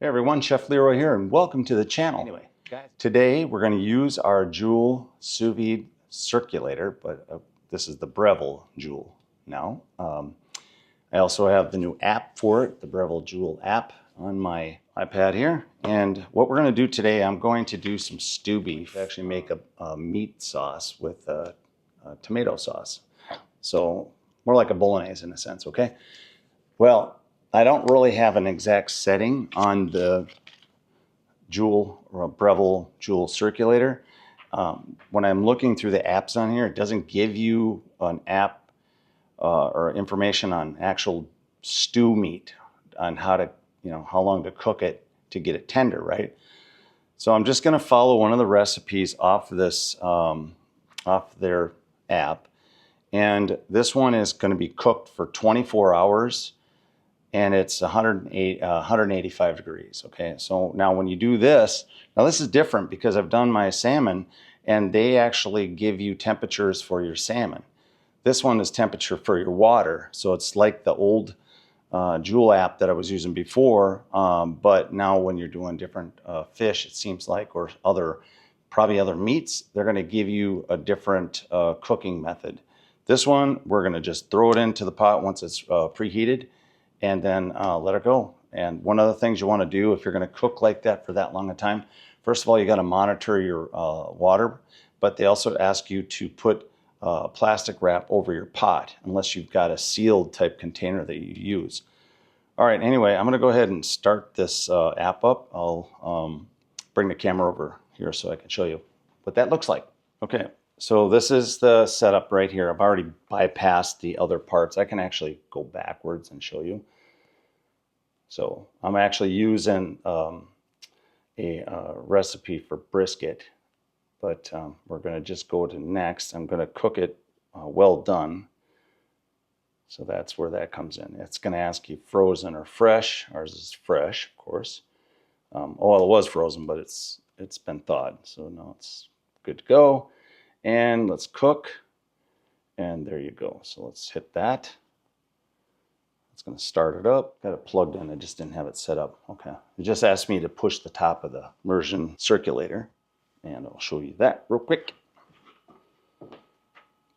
Hey everyone, Chef Leroy here, and welcome to the channel. Anyway, guys, today we're going to use our Joule Sous Vide circulator, but this is the Breville Joule now. I also have the new app for it, the Breville Joule app, on my iPad here. And what we're going to do today, I'm going to do some stew beef. Actually make a meat sauce with tomato sauce. So more like a bolognese in a sense, okay? Well, I don't really have an exact setting on the Joule or Breville Joule circulator. When I'm looking through the apps on here, it doesn't give you an app or information on actual stew meat, on how to, how long to cook it to get it tender, right? So I'm just going to follow one of the recipes off this, off their app. And this one is going to be cooked for 24 hours. And it's 185 degrees, okay? So now when you do this, now this is different because I've done my salmon and they actually give you temperatures for your salmon. This one is temperature for your water. So it's like the old Joule app that I was using before, but now when you're doing different fish, it seems like, or probably other meats, they're gonna give you a different cooking method. This one, we're gonna just throw it into the pot once it's preheated, and then let it go. And one of the things you want to do if you're going to cook like that for that long a time, first of all, you got to monitor your water, but they also ask you to put plastic wrap over your pot unless you've got a sealed type container that you use. All right, anyway, I'm going to go ahead and start this app up. I'll bring the camera over here so I can show you what that looks like. Okay. So this is the setup right here. I've already bypassed the other parts. I can actually go backwards and show you. So I'm actually using a recipe for brisket, but we're going to just go to next. I'm going to cook it well done. So that's where that comes in. It's going to ask you frozen or fresh. Ours is fresh, of course. Well, it was frozen, but it's been thawed. So now it's good to go. And let's cook, and there you go. So let's hit that. It's going to start it up. Got it plugged in. I just didn't have it set up. Okay. It just asked me to push the top of the immersion circulator, and I'll show you that real quick.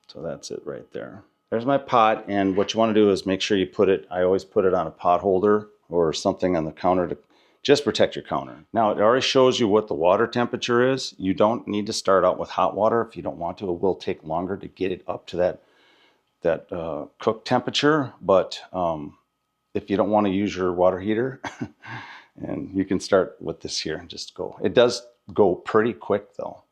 So that's it right there. There's my pot, and what you want to do is make sure you put it, I always put it on a pot holder or something on the counter to just protect your counter. Now it already shows you what the water temperature is. You don't need to start out with hot water if you don't want to. It will take longer to get it up to that cook temperature. But if you don't want to use your water heater, and you can start with this here and just go. It does go pretty quick though.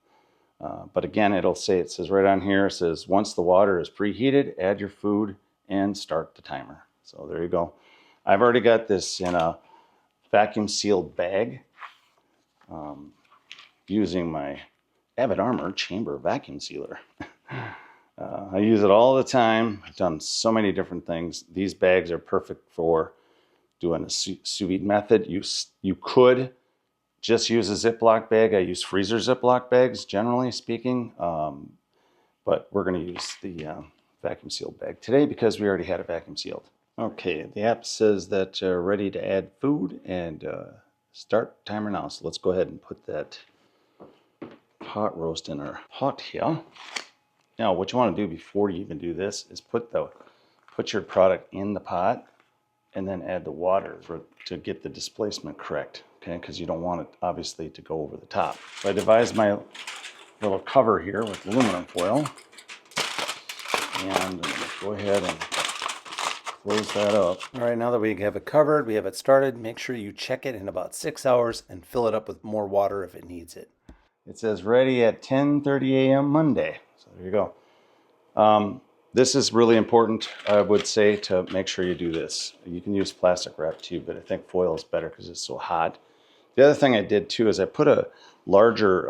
But again, it says right on here, it says once the water is preheated, add your food and start the timer. So there you go. I've already got this in a vacuum sealed bag using my Avid Armor chamber vacuum sealer. I use it all the time. I've done so many different things. These bags are perfect for doing a sous vide method. You could just use a Ziploc bag. I use freezer Ziploc bags, generally speaking, but we're going to use the vacuum sealed bag today because we already had it vacuum sealed. Okay, the app says that ready to add food and start timer now. So let's go ahead and put that pot roast in our pot here. Now, what you want to do before you even do this is put your product in the pot and then add the water to get the displacement correct. Okay, because you don't want it obviously to go over the top. So I devised my little cover here with aluminum foil, and I'm going to go ahead and close that up. All right, now that we have it covered, we have it started, make sure you check it in about 6 hours and fill it up with more water if it needs it. It says ready at 10:30 a.m. Monday. So there you go. This is really important, I would say, to make sure you do this. You can use plastic wrap too, but I think foil is better because it's so hot. The other thing I did too is I put a larger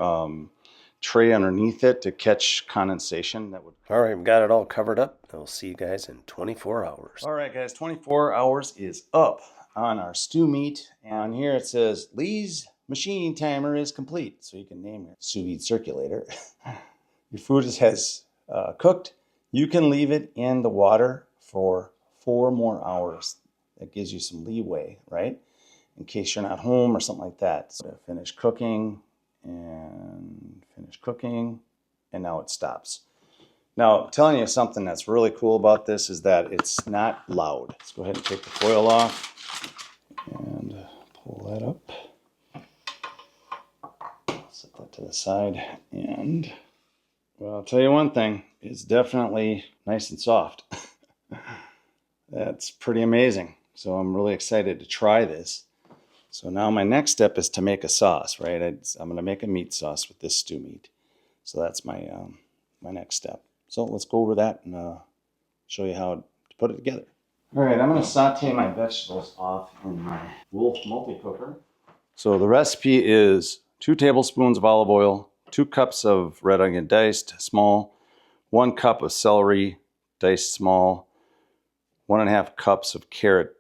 tray underneath it to catch condensation. All right, we got it all covered up. I'll see you guys in 24 hours. All right, guys, 24 hours is up on our stew meat. And here it says, Lee's machine timer is complete. So you can name your sous vide circulator. Your food has cooked. You can leave it in the water for 4 more hours. That gives you some leeway, right? in case you're not home or something like that. So finish cooking, and now it stops. Now, telling you something that's really cool about this is that it's not loud. Let's go ahead and take the foil off and pull that up. Set that to the side. And, well, I'll tell you one thing. It's definitely nice and soft. That's pretty amazing. So I'm really excited to try this. So now my next step is to make a sauce, right? I'm going to make a meat sauce with this stew meat. So that's my my next step. So let's go over that and show you how to put it together. All right, I'm going to saute my vegetables off in my Wolf multi-cooker. So the recipe is 2 tablespoons of olive oil, 2 cups of red onion diced small, 1 cup of celery diced small, 1.5 cups of carrot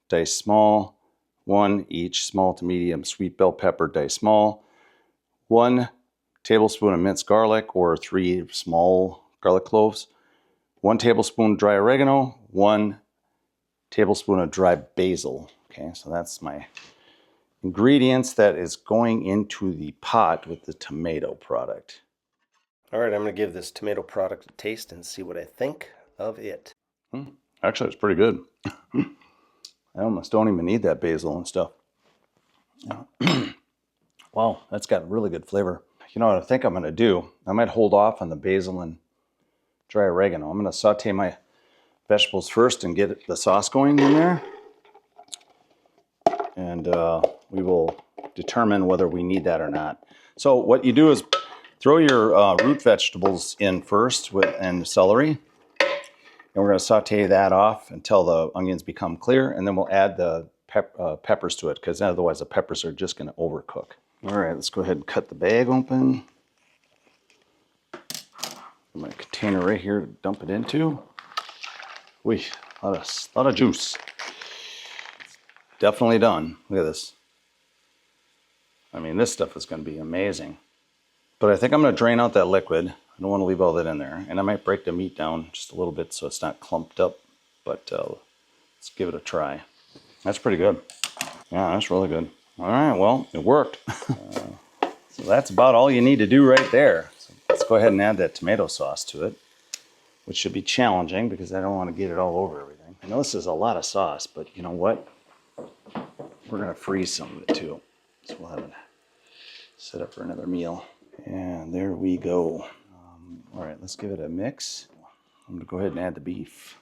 diced small, 1 each small to medium sweet bell pepper diced small, 1 tablespoon of minced garlic or 3 small garlic cloves, 1 tablespoon dry oregano, 1 tablespoon of dry basil. Okay, so that's my ingredients that is going into the pot with the tomato product. All right, I'm going to give this tomato product a taste and see what I think of it. Actually, it's pretty good. I almost don't even need that basil and stuff. Wow, that's got really good flavor. You know what I think I'm going to do? I might hold off on the basil and dry oregano. I'm going to saute my vegetables first and get the sauce going in there. And we will determine whether we need that or not. So what you do is throw your root vegetables in first and celery. And we're going to saute that off until the onions become clear. And then we'll add the peppers to it, because otherwise the peppers are just going to overcook. All right, let's go ahead and cut the bag open. My container right here to dump it into. Whee, a lot of juice. Definitely done. Look at this. I mean, this stuff is going to be amazing. But I think I'm going to drain out that liquid. I don't want to leave all that in there. And I might break the meat down just a little bit so it's not clumped up. But let's give it a try. That's pretty good. Yeah, that's really good. All right, well, it worked. So that's about all you need to do right there. So let's go ahead and add that tomato sauce to it, which should be challenging because I don't want to get it all over everything. I know this is a lot of sauce, but you know what? We're going to freeze some of it too. So we'll have it set up for another meal. And there we go. All right, let's give it a mix. I'm going to go ahead and add the beef.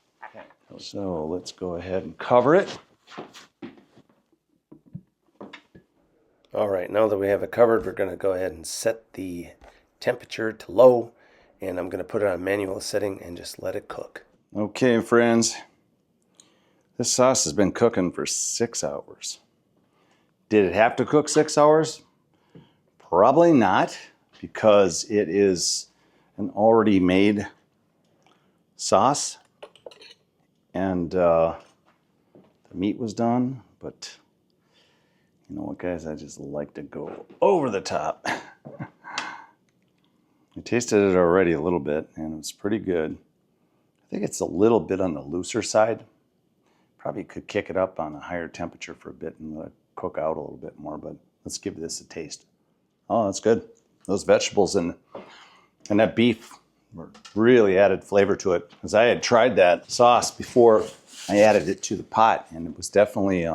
So let's go ahead and cover it. All right, now that we have it covered, we're going to go ahead and set the temperature to low. And I'm going to put it on manual setting and just let it cook. Okay, friends. This sauce has been cooking for 6 hours. Did it have to cook 6 hours? Probably not, because it is an already made sauce. And the meat was done, but you know what, guys? I just like to go over the top. I tasted it already a little bit, and it was pretty good. I think it's a little bit on the looser side. Probably could kick it up on a higher temperature for a bit and let it cook out a little bit more, but let's give this a taste. Oh, that's good. Those vegetables and that beef really added flavor to it, because I had tried that sauce before I added it to the pot, and it was definitely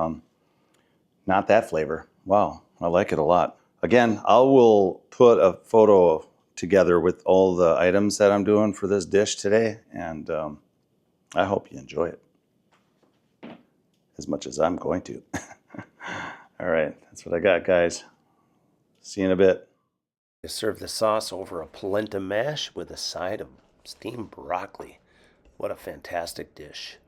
not that flavor. Wow, I like it a lot. Again, I will put a photo together with all the items that I'm doing for this dish today, and I hope you enjoy it as much as I'm going to. All right, that's what I got, guys. See you in a bit. I serve the sauce over a polenta mash with a side of steamed broccoli. What a fantastic dish.